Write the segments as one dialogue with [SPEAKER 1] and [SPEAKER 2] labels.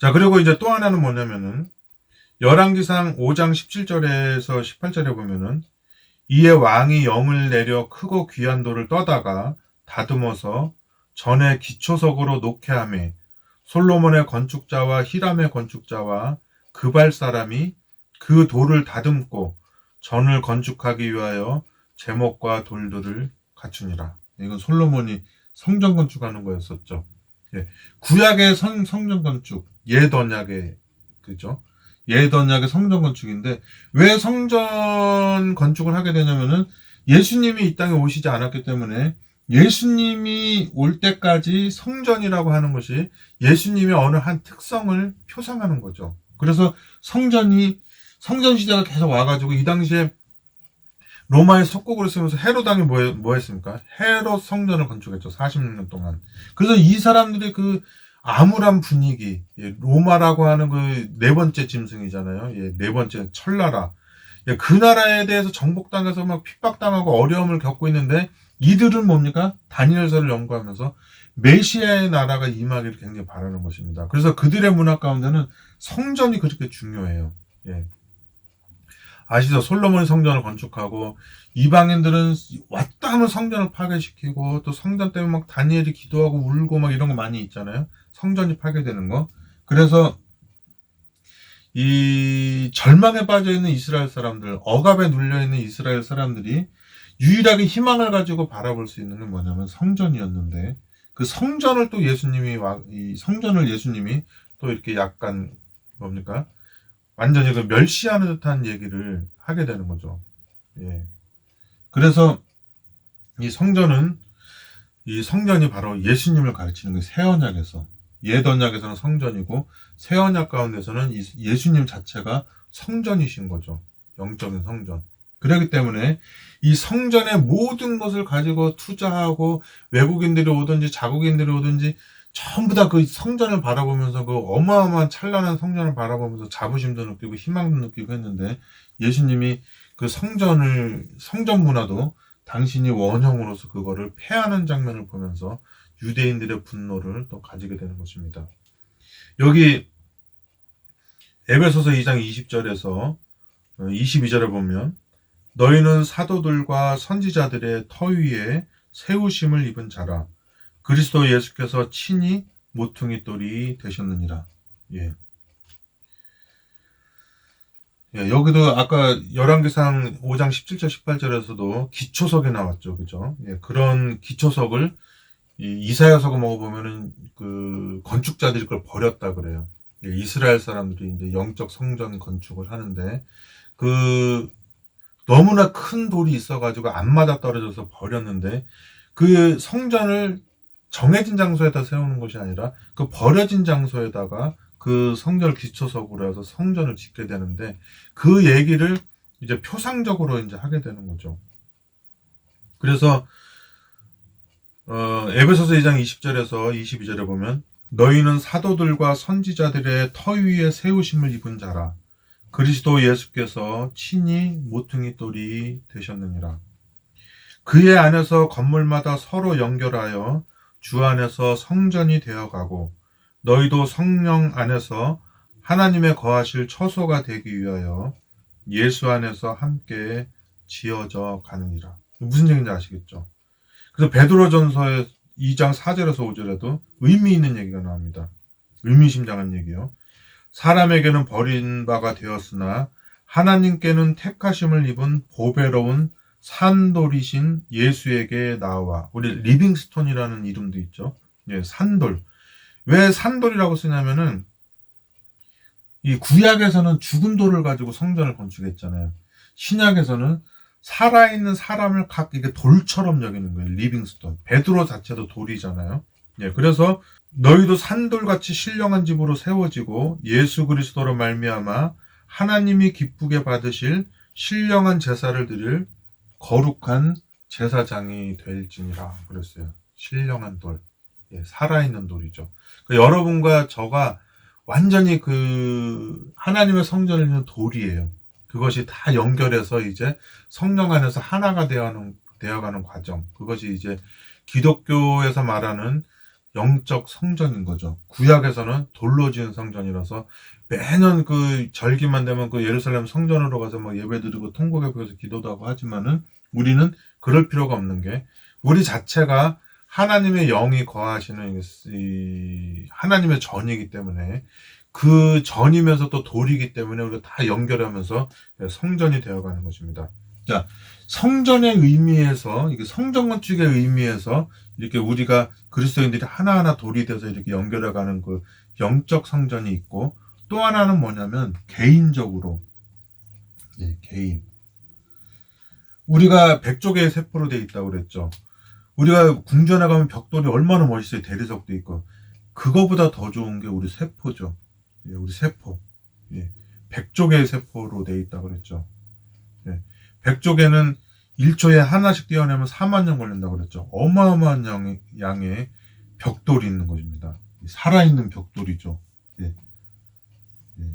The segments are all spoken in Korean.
[SPEAKER 1] 자, 그리고 이제 또 하나는 뭐냐면은 열왕기상 5장 17절에서 18절에 보면은 이에 왕이 영을 내려 크고 귀한 돌을 떠다가 다듬어서 전에 기초석으로 놓게 하며 솔로몬의 건축자와 히람의 건축자와 그발 사람이 그 돌을 다듬고 전을 건축하기 위하여 제목과 돌들을 갖추니라. 이건 솔로몬이 성전 건축하는 거였었죠. 예. 구약의 성전 건축, 옛 언약의 그죠? 옛 언약의 성전 건축인데 왜 성전 건축을 하게 되냐면은 예수님이 이 땅에 오시지 않았기 때문에 예수님이 올 때까지 성전이라고 하는 것이 예수님의 어느 한 특성을 표상하는 거죠. 그래서 성전 시대가 계속 와가지고 이 당시에 로마의 속국으로 쓰면서 헤롯 왕이 뭐 했습니까? 헤롯 성전을 건축했죠. 46년 동안. 그래서 이 사람들이 그 암울한 분위기, 로마라고 하는 그 네 번째 짐승이잖아요. 네 번째 철나라. 그 나라에 대해서 정복당해서 막 핍박당하고 어려움을 겪고 있는데 이들은 뭡니까? 다니엘서를 연구하면서 메시아의 나라가 임하기를 굉장히 바라는 것입니다. 그래서 그들의 문화 가운데는 성전이 그렇게 중요해요. 예. 아시죠? 솔로몬이 성전을 건축하고 이방인들은 왔다 하면 성전을 파괴시키고 또 성전 때문에 막 다니엘이 기도하고 울고 막 이런 거 많이 있잖아요. 성전이 파괴되는 거. 그래서 이 절망에 빠져 있는 이스라엘 사람들, 억압에 눌려 있는 이스라엘 사람들이 유일하게 희망을 가지고 바라볼 수 있는 게 뭐냐면 성전이었는데 그 성전을 또 이 성전을 예수님이 또 이렇게 약간 뭡니까? 완전히 그 멸시하는 듯한 얘기를 하게 되는 거죠. 예. 그래서 이 성전이 바로 예수님을 가르치는 게 새 언약에서 옛 언약에서는 성전이고 새 언약 가운데서는 예수님 자체가 성전이신 거죠. 영적인 성전. 그렇기 때문에 이 성전의 모든 것을 가지고 투자하고 외국인들이 오든지 자국인들이 오든지 전부 다 그 성전을 바라보면서 그 어마어마한 찬란한 성전을 바라보면서 자부심도 느끼고 희망도 느끼고 했는데 예수님이 그 성전 문화도 당신이 원형으로서 그거를 폐하는 장면을 보면서 유대인들의 분노를 또 가지게 되는 것입니다. 여기 에베소서 2장 20절에서 22절에 보면 너희는 사도들과 선지자들의 터 위에 세우심을 입은 자라 그리스도 예수께서 친히 모퉁이 돌이 되셨느니라. 예. 예, 여기도 아까 열왕기상 5장 17절 18절에서도 기초석이 나왔죠. 그죠? 예, 그런 기초석을 이사야서가 먹어보면은 그 건축자들이 그걸 버렸다 그래요. 예, 이스라엘 사람들이 이제 영적 성전 건축을 하는데 그 너무나 큰 돌이 있어가지고 안 맞아 떨어져서 버렸는데 그 성전을 정해진 장소에다 세우는 것이 아니라 그 버려진 장소에다가 그 성전을 기초석으로 해서 성전을 짓게 되는데 그 얘기를 이제 표상적으로 이제 하게 되는 거죠. 그래서 에베소서 2장 20절에서 22절에 보면 너희는 사도들과 선지자들의 터 위에 세우심을 입은 자라 그리스도 예수께서 친히 모퉁이 돌이 되셨느니라. 그의 안에서 건물마다 서로 연결하여 주 안에서 성전이 되어가고 너희도 성령 안에서 하나님의 거하실 처소가 되기 위하여 예수 안에서 함께 지어져 가느니라. 무슨 얘기인지 아시겠죠? 그래서 베드로전서의 2장 4절에서 5절에도 의미 있는 얘기가 나옵니다. 의미심장한 얘기요. 사람에게는 버린 바가 되었으나 하나님께는 택하심을 입은 보배로운 산돌이신 예수에게 나와. 우리 리빙스톤이라는 이름도 있죠. 예, 산돌. 왜 산돌이라고 쓰냐면은 이 구약에서는 죽은 돌을 가지고 성전을 건축했잖아요. 신약에서는 살아있는 사람을 각 이게 돌처럼 여기는 거예요. 리빙스톤. 베드로 자체도 돌이잖아요. 예, 그래서 너희도 산돌같이 신령한 집으로 세워지고 예수 그리스도로 말미암아 하나님이 기쁘게 받으실 신령한 제사를 드릴 거룩한 제사장이 될지니라 그랬어요. 신령한 돌. 예, 살아있는 돌이죠. 그러니까 여러분과 저가 완전히 그 하나님의 성전을 있는 돌이에요. 그것이 다 연결해서 이제 성령 안에서 하나가 되어가는 과정. 그것이 이제 기독교에서 말하는 영적 성전인 거죠. 구약에서는 돌로 지은 성전이라서 매년 그 절기만 되면 그 예루살렘 성전으로 가서 뭐 예배드리고 통곡해서 기도도 하고 하지만은 우리는 그럴 필요가 없는 게 우리 자체가 하나님의 영이 거하시는 이 하나님의 전이기 때문에 그 전이면서 또 돌이기 때문에 우리가 다 연결하면서 성전이 되어가는 것입니다. 자, 성전의 의미에서 이게 성전 건축의 의미에서 이렇게 우리가 그리스도인들이 하나하나 돌이 돼서 이렇게 연결해가는 그 영적 성전이 있고 또 하나는 뭐냐면 개인적으로 개인 우리가 백조개의 세포로 돼 있다고 그랬죠. 우리가 궁전에 가면 벽돌이 얼마나 멋있어요. 대리석도 있고 그거보다 더 좋은 게 우리 세포죠. 우리 세포 백조개의 세포로 돼 있다고 그랬죠. 백조개는 1초에 하나씩 떼어내면 4만 년 걸린다고 그랬죠. 어마어마한 양의 벽돌이 있는 것입니다. 살아있는 벽돌이죠.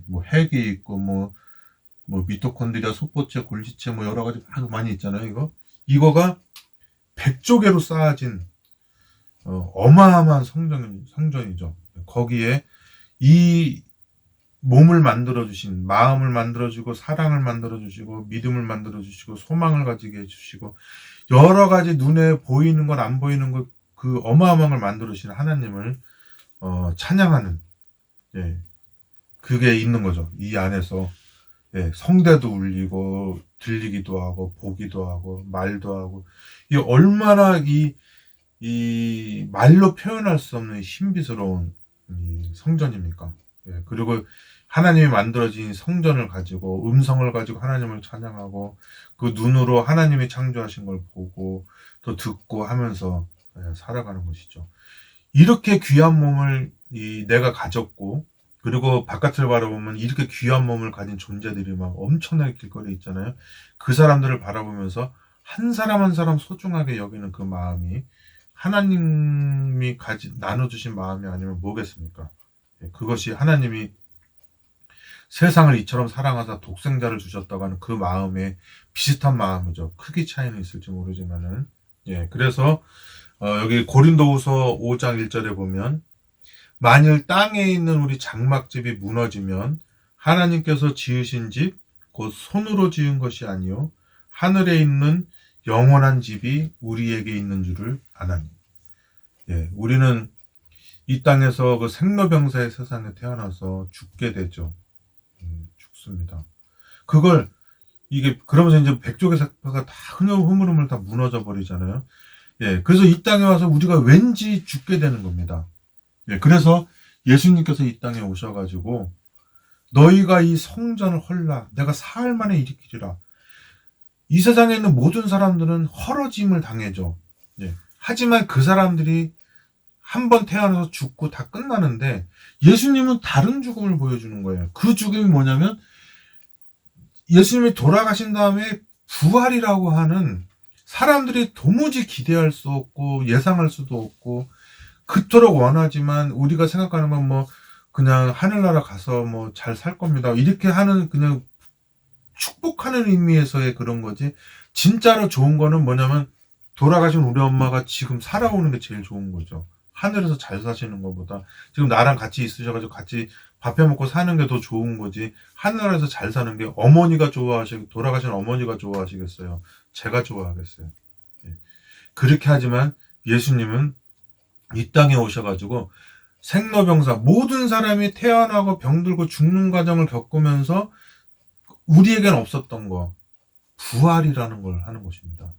[SPEAKER 1] 뭐 핵이 있고 뭐 미토콘드리아, 소포체, 골지체 뭐 여러 가지 많이 있잖아요. 이거가 백조개로 쌓아진 어마어마한 성전이죠. 거기에 이 몸을 만들어주신, 마음을 만들어주고, 사랑을 만들어주시고, 믿음을 만들어주시고, 소망을 가지게 해주시고, 여러 가지 눈에 보이는 건 안 보이는 것, 그 어마어마한 걸 만들어주신 하나님을, 찬양하는, 그게 있는 거죠. 이 안에서. 성대도 울리고, 들리기도 하고, 보기도 하고, 말도 하고, 이 얼마나 이 말로 표현할 수 없는 신비스러운 이 성전입니까? 그리고 하나님이 만들어진 성전을 가지고 음성을 가지고 하나님을 찬양하고 그 눈으로 하나님이 창조하신 걸 보고 또 듣고 하면서 살아가는 것이죠. 이렇게 귀한 몸을 내가 가졌고 그리고 바깥을 바라보면 이렇게 귀한 몸을 가진 존재들이 막 엄청나게 길거리에 있잖아요. 그 사람들을 바라보면서 한 사람 한 사람 소중하게 여기는 그 마음이 하나님이 나눠주신 마음이 아니면 뭐겠습니까? 그것이 하나님이 세상을 이처럼 사랑하사 독생자를 주셨다고 하는 그 마음에 비슷한 마음이죠. 크기 차이는 있을지 모르지만은. 그래서, 여기 고린도후서 5장 1절에 보면, 만일 땅에 있는 우리 장막집이 무너지면 하나님께서 지으신 집, 곧 손으로 지은 것이 아니요 하늘에 있는 영원한 집이 우리에게 있는 줄을 아나니. 우리는 이 땅에서 그 생로병사의 세상에 태어나서 죽게 되죠. 죽습니다. 그러면서 이제 백조개 세포가 다 흐물흐물 다 무너져 버리잖아요. 그래서 이 땅에 와서 우리가 왠지 죽게 되는 겁니다. 그래서 예수님께서 이 땅에 오셔가지고 너희가 이 성전을 헐라 내가 사흘 만에 일으키리라. 이 세상에 있는 모든 사람들은 헐어짐을 당해죠. 하지만 그 사람들이 한 번 태어나서 죽고 다 끝나는데 예수님은 다른 죽음을 보여주는 거예요. 그 죽음이 뭐냐면 예수님이 돌아가신 다음에 부활이라고 하는 사람들이 도무지 기대할 수 없고 예상할 수도 없고 그토록 원하지만 우리가 생각하는 건 뭐 그냥 하늘나라 가서 뭐 잘 살 겁니다. 이렇게 하는 그냥 축복하는 의미에서의 그런 거지. 진짜로 좋은 거는 뭐냐면 돌아가신 우리 엄마가 지금 살아오는 게 제일 좋은 거죠. 하늘에서 잘 사시는 것보다 지금 나랑 같이 있으셔가지고 같이 밥 해먹고 사는 게 더 좋은 거지. 하늘에서 잘 사는 게 어머니가 돌아가신 어머니가 좋아하시겠어요? 제가 좋아하겠어요? 그렇게 하지만 예수님은 이 땅에 오셔가지고 생로병사 모든 사람이 태어나고 병들고 죽는 과정을 겪으면서 우리에겐 없었던 거 부활이라는 걸 하는 것입니다.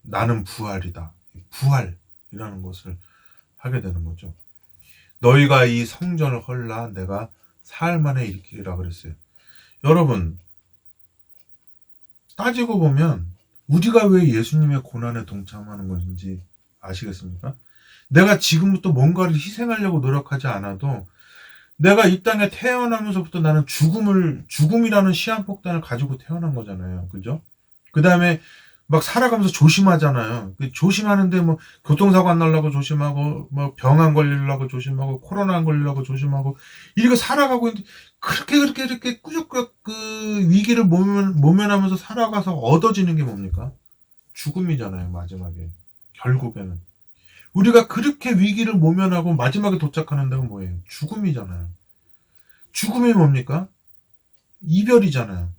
[SPEAKER 1] 나는 부활이다. 부활이라는 것을 하게 되는 거죠. 너희가 이 성전을 헐라 내가 사흘 만에 일으키리라 그랬어요. 여러분 따지고 보면 우리가 왜 예수님의 고난에 동참하는 것인지 아시겠습니까? 내가 지금부터 뭔가를 희생하려고 노력하지 않아도 내가 이 땅에 태어나면서부터 나는 죽음이라는 시한폭탄을 가지고 태어난 거잖아요. 그죠? 그 다음에 막 살아가면서 조심하잖아요. 조심하는데 뭐 교통사고 안 나려고 조심하고 뭐 병 안 걸리려고 조심하고 코로나 안 걸리려고 조심하고 이렇게 살아가고 있는데 그렇게 이렇게 꾸역꾸역 그 위기를 모면하면서 살아가서 얻어지는 게 뭡니까? 죽음이잖아요. 마지막에 결국에는 우리가 그렇게 위기를 모면하고 마지막에 도착하는 데가 뭐예요? 죽음이잖아요. 죽음이 뭡니까? 이별이잖아요.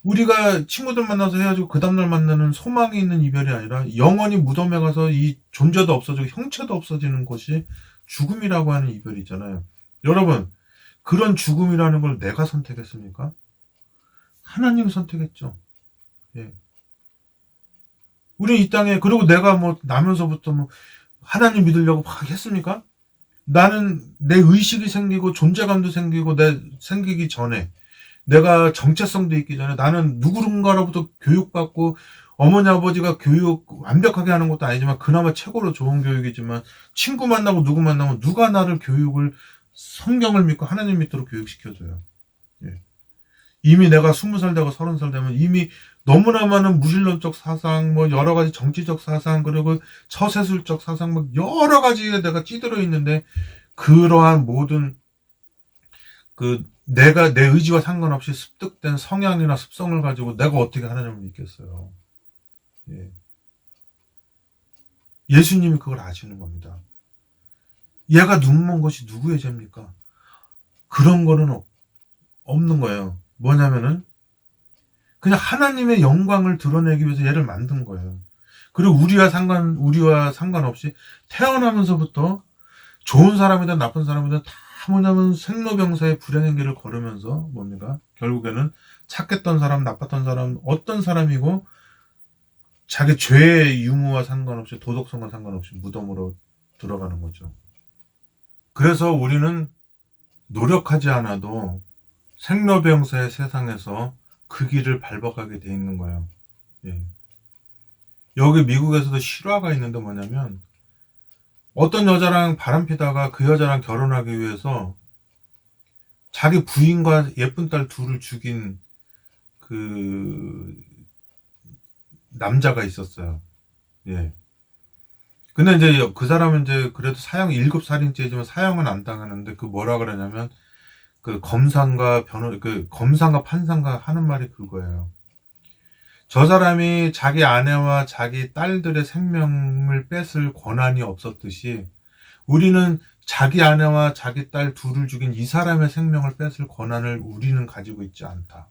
[SPEAKER 1] 우리가 친구들 만나서 헤어지고 그 다음날 만나는 소망이 있는 이별이 아니라 영원히 무덤에 가서 이 존재도 없어지고 형체도 없어지는 것이 죽음이라고 하는 이별이잖아요. 여러분, 그런 죽음이라는 걸 내가 선택했습니까? 하나님이 선택했죠. 예. 우리 이 땅에, 그리고 내가 뭐 나면서부터 뭐 하나님 믿으려고 막 했습니까? 나는 내 의식이 생기고 존재감도 생기고 생기기 전에, 내가 정체성도 있기 전에 나는 누구인가로부터 교육받고, 어머니 아버지가 교육 완벽하게 하는 것도 아니지만 그나마 최고로 좋은 교육이지만, 친구 만나고 누구 만나면 누가 나를 교육을, 성경을 믿고 하나님 믿도록 교육시켜줘요. 예. 이미 내가 20살 되고 30살 되면 이미 너무나 많은 무신론적 사상, 뭐 여러 가지 정치적 사상, 그리고 처세술적 사상, 뭐 여러 가지에 내가 찌들어 있는데, 그러한 모든 내가 내 의지와 상관없이 습득된 성향이나 습성을 가지고 내가 어떻게 하나님을 믿겠어요. 예. 예수님이 그걸 아시는 겁니다. 얘가 눈먼 것이 누구의 죄입니까? 그런 거는 없는 거예요. 뭐냐면은 그냥 하나님의 영광을 드러내기 위해서 얘를 만든 거예요. 그리고 우리와 상관없이 태어나면서부터 좋은 사람이든 나쁜 사람이든 다 뭐냐면 생로병사의 불행의 길을 걸으면서 뭡니까? 결국에는 착했던 사람, 나빴던 사람, 어떤 사람이고 자기 죄의 유무와 상관없이, 도덕성과 상관없이 무덤으로 들어가는 거죠. 그래서 우리는 노력하지 않아도 생로병사의 세상에서 그 길을 밟아가게 돼 있는 거예요. 예. 여기 미국에서도 실화가 있는데 뭐냐면, 어떤 여자랑 바람피다가 그 여자랑 결혼하기 위해서 자기 부인과 예쁜 딸 둘을 죽인 그 남자가 있었어요. 예. 근데 이제 그 사람은 이제 그래도 1급 살인죄지만 사형은 안 당하는데, 그 뭐라 그러냐면, 그 검사가 판사가 하는 말이 그거예요. 저 사람이 자기 아내와 자기 딸들의 생명을 뺏을 권한이 없었듯이, 우리는 자기 아내와 자기 딸 둘을 죽인 이 사람의 생명을 뺏을 권한을 우리는 가지고 있지 않다.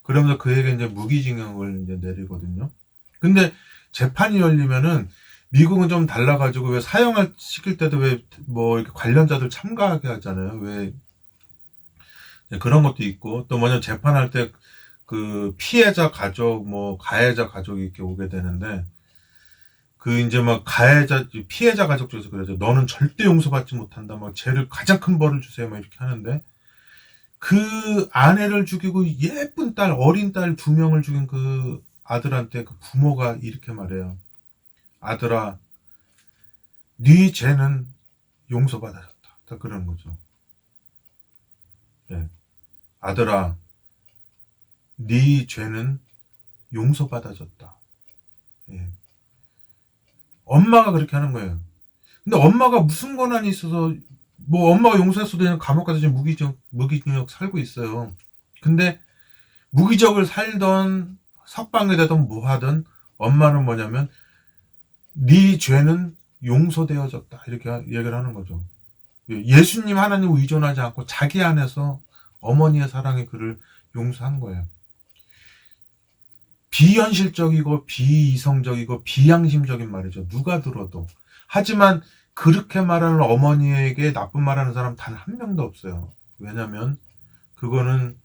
[SPEAKER 1] 그러면서 그에게 이제 무기징역을 이제 내리거든요. 근데 재판이 열리면은 미국은 좀 달라가지고, 왜 사형을 시킬 때도 왜 뭐 이렇게 관련자들 참가하게 하잖아요. 왜 그런 것도 있고, 또 뭐냐 재판할 때 그 피해자 가족, 뭐 가해자 가족이 이렇게 오게 되는데, 그 이제 막 피해자 가족 중에서 그러죠. 너는 절대 용서받지 못한다. 막 죄를 가장 큰 벌을 주세요. 막 이렇게 하는데, 그 아내를 죽이고 예쁜 딸, 어린 딸 2명을 죽인 그 아들한테 그 부모가 이렇게 말해요. 아들아, 네 죄는 용서받아졌다. 다 그러는 거죠. 예. 아들아, 네 죄는 용서받아졌다. 예. 엄마가 그렇게 하는 거예요. 근데 엄마가 무슨 권한이 있어서, 뭐 엄마가 용서할 수도 있는, 감옥 가서 지금 무기징역 살고 있어요. 근데 무기적을 살던, 석방이 되던 뭐 하든, 엄마는 뭐냐면 네 죄는 용서되어졌다, 이렇게 얘기를 하는 거죠. 예수님 하나님 의존하지 않고 자기 안에서 어머니의 사랑이 그를 용서한 거예요. 비현실적이고 비이성적이고 비양심적인 말이죠. 누가 들어도. 하지만 그렇게 말하는 어머니에게 나쁜 말하는 사람 단 한 명도 없어요. 왜냐면 그거는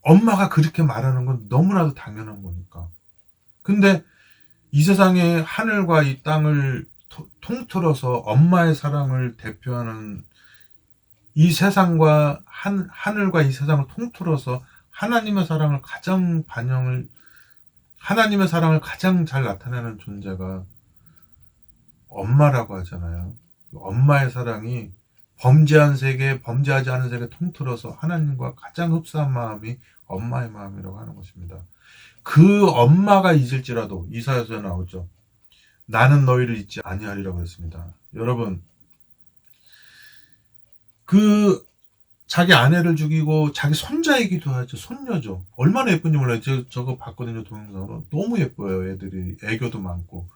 [SPEAKER 1] 엄마가 그렇게 말하는 건 너무나도 당연한 거니까. 근데 이 세상에 하늘과 이 땅을 통틀어서 엄마의 사랑을 대표하는, 이 세상과 하늘과 이 세상을 통틀어서 하나님의 사랑을 하나님의 사랑을 가장 잘 나타내는 존재가 엄마라고 하잖아요. 엄마의 사랑이 범죄한 세계, 범죄하지 않은 세계 통틀어서 하나님과 가장 흡사한 마음이 엄마의 마음이라고 하는 것입니다. 그 엄마가 잊을지라도, 이사야서에 나오죠. 나는 너희를 잊지 아니하리라고 했습니다. 여러분, 자기 아내를 죽이고 자기 손자이기도 하죠. 손녀죠. 얼마나 예쁜지 몰라요. 저거 봤거든요, 동영상으로. 너무 예뻐요, 애들이. 애교도 많고.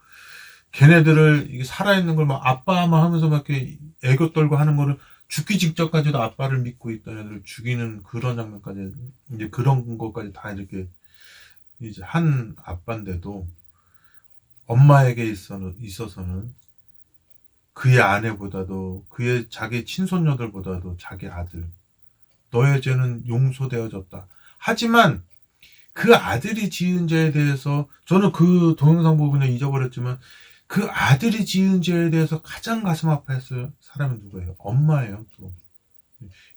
[SPEAKER 1] 걔네들을 이게 살아있는 걸 막 아빠만 하면서 막 이렇게 애교 떨고 하는 거를 죽기 직전까지도 아빠를 믿고 있던 애들을 죽이는 그런 장면까지, 이제 그런 것까지 다 이렇게 이제 한 아빠인데도 엄마에게 있어서는 그의 아내보다도 그의 자기 친손녀들보다도 자기 아들, 너의 죄는 용서되어졌다. 하지만 그 아들이 지은 죄에 대해서, 저는 그 동영상 보고 그냥 잊어버렸지만, 그 아들이 지은 죄에 대해서 가장 가슴 아파했을 사람은 누구예요? 엄마예요. 또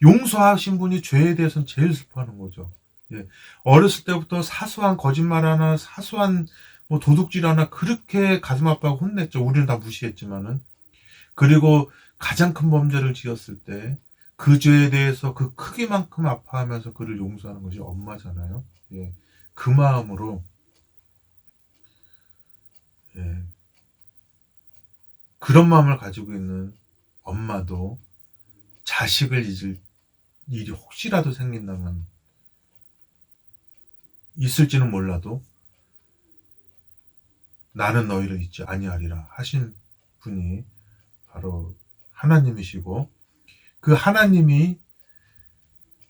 [SPEAKER 1] 용서하신 분이 죄에 대해서는 제일 슬퍼하는 거죠. 예. 어렸을 때부터 사소한 거짓말 하나, 사소한 뭐 도둑질 하나 그렇게 가슴 아파하고 혼냈죠. 우리는 다 무시했지만은. 그리고 가장 큰 범죄를 지었을 때 그 죄에 대해서 그 크기만큼 아파하면서 그를 용서하는 것이 엄마잖아요. 예. 그 마음으로, 예, 그런 마음을 가지고 있는 엄마도 자식을 잊을 일이 혹시라도 생긴다면, 있을지는 몰라도 나는 너희를 잊지 아니하리라 하신 분이 바로 하나님이시고, 그 하나님이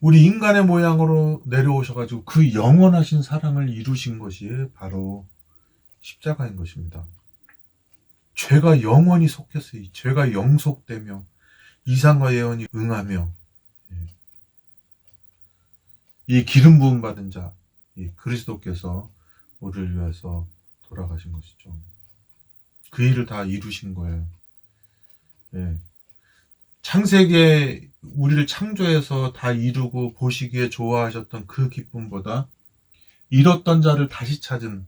[SPEAKER 1] 우리 인간의 모양으로 내려오셔가지고 그 영원하신 사랑을 이루신 것이 바로 십자가인 것입니다. 죄가 영원히 속했어요. 죄가 영속되며 이상과 예언이 응하며, 이 기름 부음 받은 자, 이 그리스도께서 우리를 위해서 돌아가신 것이죠. 그 일을 다 이루신 거예요. 예. 창세기에 우리를 창조해서 다 이루고 보시기에 좋아하셨던 그 기쁨보다 잃었던 자를 다시 찾은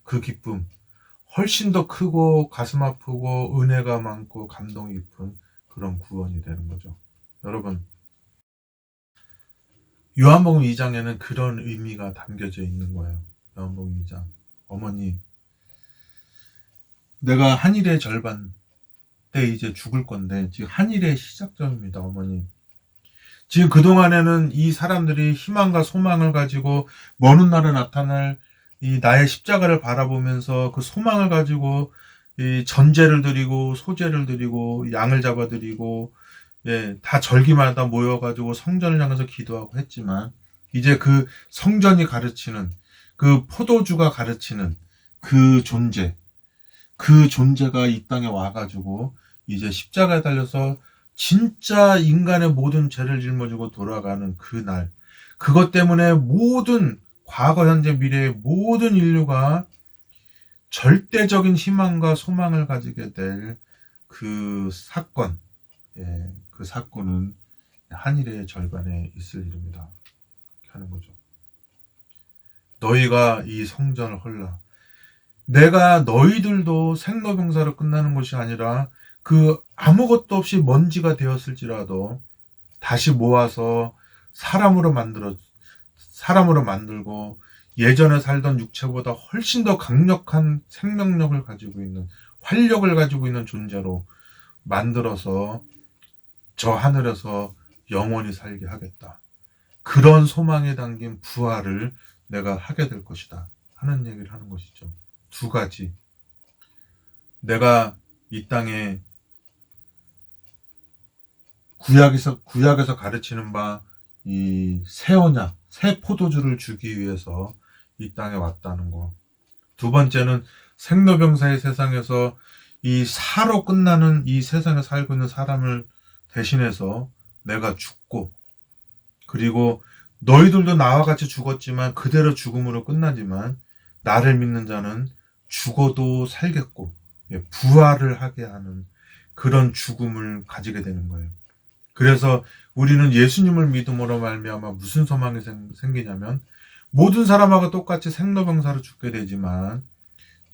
[SPEAKER 1] 그 기쁨, 훨씬 더 크고 가슴 아프고 은혜가 많고 감동이 깊은 그런 구원이 되는 거죠. 여러분, 요한복음 2장에는 그런 의미가 담겨져 있는 거예요. 요한복음 2장. 어머니, 내가 한 일의 절반 때 이제 죽을 건데, 지금 한 일의 시작점입니다, 어머니. 지금 그동안에는 이 사람들이 희망과 소망을 가지고 먼 훗날에 나타날 이 나의 십자가를 바라보면서 그 소망을 가지고 이 전제를 드리고 소제를 드리고 양을 잡아 드리고, 예, 다 절기마다 모여가지고 성전을 향해서 기도하고 했지만, 이제 그 성전이 가르치는, 그 포도주가 가르치는 그 존재, 그 존재가 이 땅에 와가지고 이제 십자가에 달려서 진짜 인간의 모든 죄를 짊어지고 돌아가는 그 날, 그것 때문에 모든 과거, 현재, 미래의 모든 인류가 절대적인 희망과 소망을 가지게 될 그 사건, 예, 그 사건은 한일의 절반에 있을 일입니다. 이렇게 하는 거죠. 너희가 이 성전을 헐라. 내가 너희들도 생로병사로 끝나는 것이 아니라 그 아무것도 없이 먼지가 되었을지라도 다시 모아서 사람으로 만들고 예전에 살던 육체보다 훨씬 더 강력한 생명력을 가지고 있는, 활력을 가지고 있는 존재로 만들어서 저 하늘에서 영원히 살게 하겠다. 그런 소망에 담긴 부활을 내가 하게 될 것이다 하는 얘기를 하는 것이죠. 두 가지. 내가 이 땅에 구약에서 가르치는 바 이 새 언약, 새 포도주를 주기 위해서 이 땅에 왔다는 거. 두 번째는 생로병사의 세상에서 이 사로 끝나는 이 세상에 살고 있는 사람을 대신해서 내가 죽고, 그리고 너희들도 나와 같이 죽었지만 그대로 죽음으로 끝나지만 나를 믿는 자는 죽어도 살겠고, 예, 부활을 하게 하는 그런 죽음을 가지게 되는 거예요. 그래서 우리는 예수님을 믿음으로 말미암아 무슨 소망이 생기냐면, 모든 사람하고 똑같이 생로병사로 죽게 되지만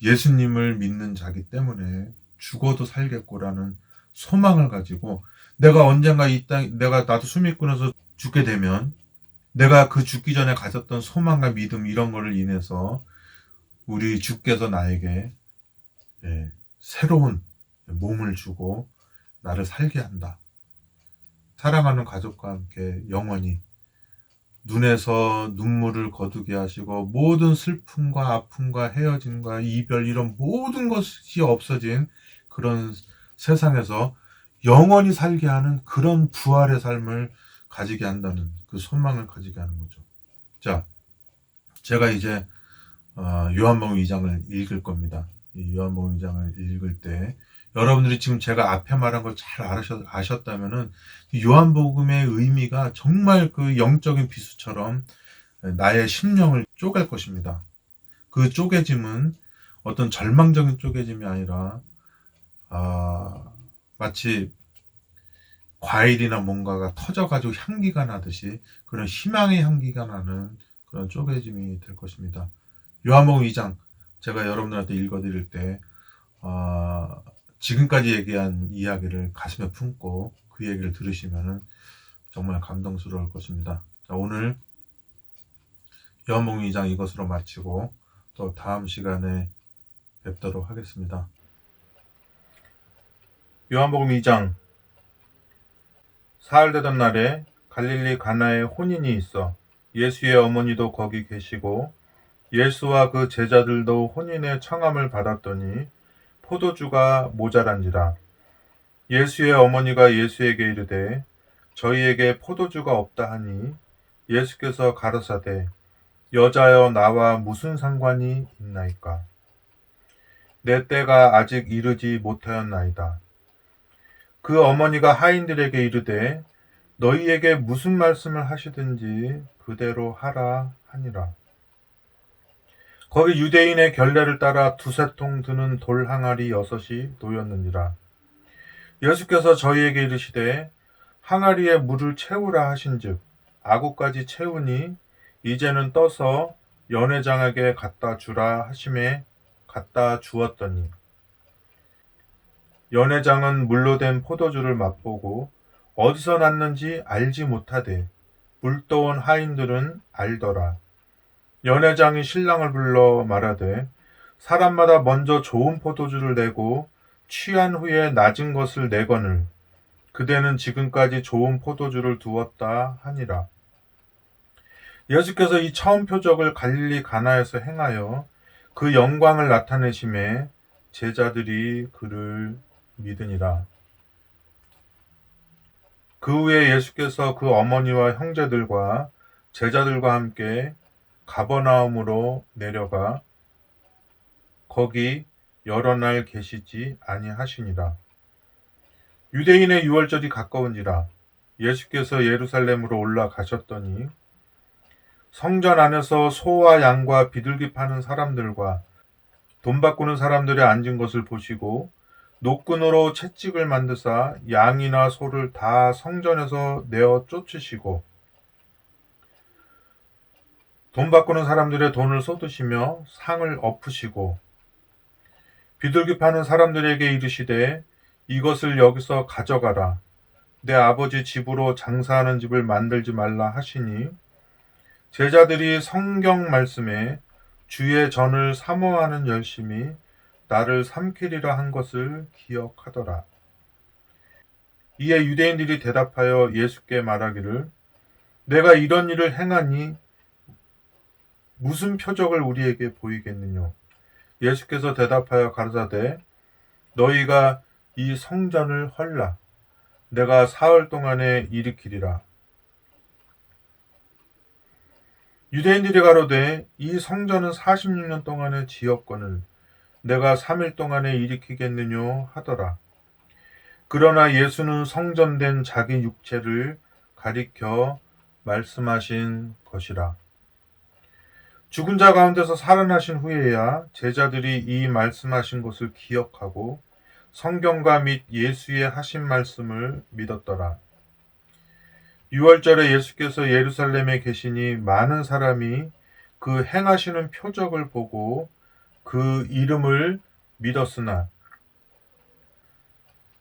[SPEAKER 1] 예수님을 믿는 자기 때문에 죽어도 살겠고라는 소망을 가지고, 내가 언젠가 내가 나도 숨이 끊어서 죽게 되면 내가 그 죽기 전에 가졌던 소망과 믿음, 이런 거를 인해서 우리 주께서 나에게, 예, 새로운 몸을 주고 나를 살게 한다. 사랑하는 가족과 함께 영원히 눈에서 눈물을 거두게 하시고 모든 슬픔과 아픔과 헤어짐과 이별 이런 모든 것이 없어진 그런 세상에서 영원히 살게 하는 그런 부활의 삶을 가지게 한다는 그 소망을 가지게 하는 거죠. 자, 제가 이제 요한복음 2장을 읽을 겁니다. 이 요한복음 2장을 읽을 때 여러분들이 지금 제가 앞에 말한 걸 잘 아셨다면은 요한복음의 의미가 정말 그 영적인 비수처럼 나의 심령을 쪼갤 것입니다. 그 쪼개짐은 어떤 절망적인 쪼개짐이 아니라 마치 과일이나 뭔가가 터져가지고 향기가 나듯이 그런 희망의 향기가 나는 그런 쪼개짐이 될 것입니다. 요한복음 2장 제가 여러분들한테 읽어드릴 때 지금까지 얘기한 이야기를 가슴에 품고 그 얘기를 들으시면 정말 감동스러울 것입니다. 자, 오늘 요한복음 2장 이것으로 마치고 또 다음 시간에 뵙도록 하겠습니다. 요한복음 2장 사흘 되던 날에 갈릴리 가나에 혼인이 있어 예수의 어머니도 거기 계시고 예수와 그 제자들도 혼인의 청함을 받았더니 포도주가 모자란지라. 예수의 어머니가 예수에게 이르되 저희에게 포도주가 없다 하니 예수께서 가르사대 여자여 나와 무슨 상관이 있나이까. 내 때가 아직 이르지 못하였나이다. 그 어머니가 하인들에게 이르되 너희에게 무슨 말씀을 하시든지 그대로 하라 하니라. 거기 유대인의 결례를 따라 두세 통 드는 돌 항아리 6이 놓였느니라. 예수께서 저희에게 이르시되 항아리에 물을 채우라 하신즉 아구까지 채우니 이제는 떠서 연회장에게 갖다 주라 하심에 갖다 주었더니 연회장은 물로 된 포도주를 맛보고 어디서 났는지 알지 못하되 물떠온 하인들은 알더라. 연회장이 신랑을 불러 말하되 사람마다 먼저 좋은 포도주를 내고 취한 후에 낮은 것을 내거늘 그대는 지금까지 좋은 포도주를 두었다 하니라. 예수께서 이 처음 표적을 갈릴리 가나에서 행하여 그 영광을 나타내심에 제자들이 그를 믿으니라. 그 후에 예수께서 그 어머니와 형제들과 제자들과 함께 가버나움으로 내려가 거기 여러 날 계시지 아니하시니라. 유대인의 유월절이 가까운지라 예수께서 예루살렘으로 올라가셨더니 성전 안에서 소와 양과 비둘기 파는 사람들과 돈 바꾸는 사람들이 앉은 것을 보시고 노끈으로 채찍을 만드사 양이나 소를 다 성전에서 내어 쫓으시고 돈 바꾸는 사람들의 돈을 쏟으시며 상을 엎으시고 비둘기 파는 사람들에게 이르시되 이것을 여기서 가져가라. 내 아버지 집으로 장사하는 집을 만들지 말라 하시니 제자들이 성경 말씀에 주의 전을 사모하는 열심이 나를 삼키리라 한 것을 기억하더라. 이에 유대인들이 대답하여 예수께 말하기를 내가 이런 일을 행하니 무슨 표적을 우리에게 보이겠느냐. 예수께서 대답하여 가르사대 너희가 이 성전을 헐라. 내가 사흘 동안에 일으키리라. 유대인들이 가로되 이 성전은 46년 동안에 지었거늘 내가 3일 동안에 일으키겠느냐 하더라. 그러나 예수는 성전된 자기 육체를 가리켜 말씀하신 것이라. 죽은 자 가운데서 살아나신 후에야 제자들이 이 말씀하신 것을 기억하고 성경과 및 예수의 하신 말씀을 믿었더라. 유월절에 예수께서 예루살렘에 계시니 많은 사람이 그 행하시는 표적을 보고 그 이름을 믿었으나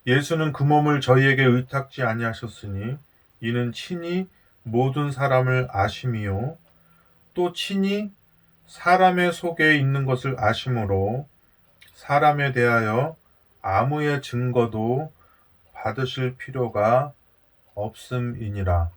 [SPEAKER 1] 예수는 그 몸을 저희에게 의탁지 아니하셨으니 이는 친히 모든 사람을 아심이요 또 친히 사람의 속에 있는 것을 아심으로 사람에 대하여 아무의 증거도 받으실 필요가 없음이니라.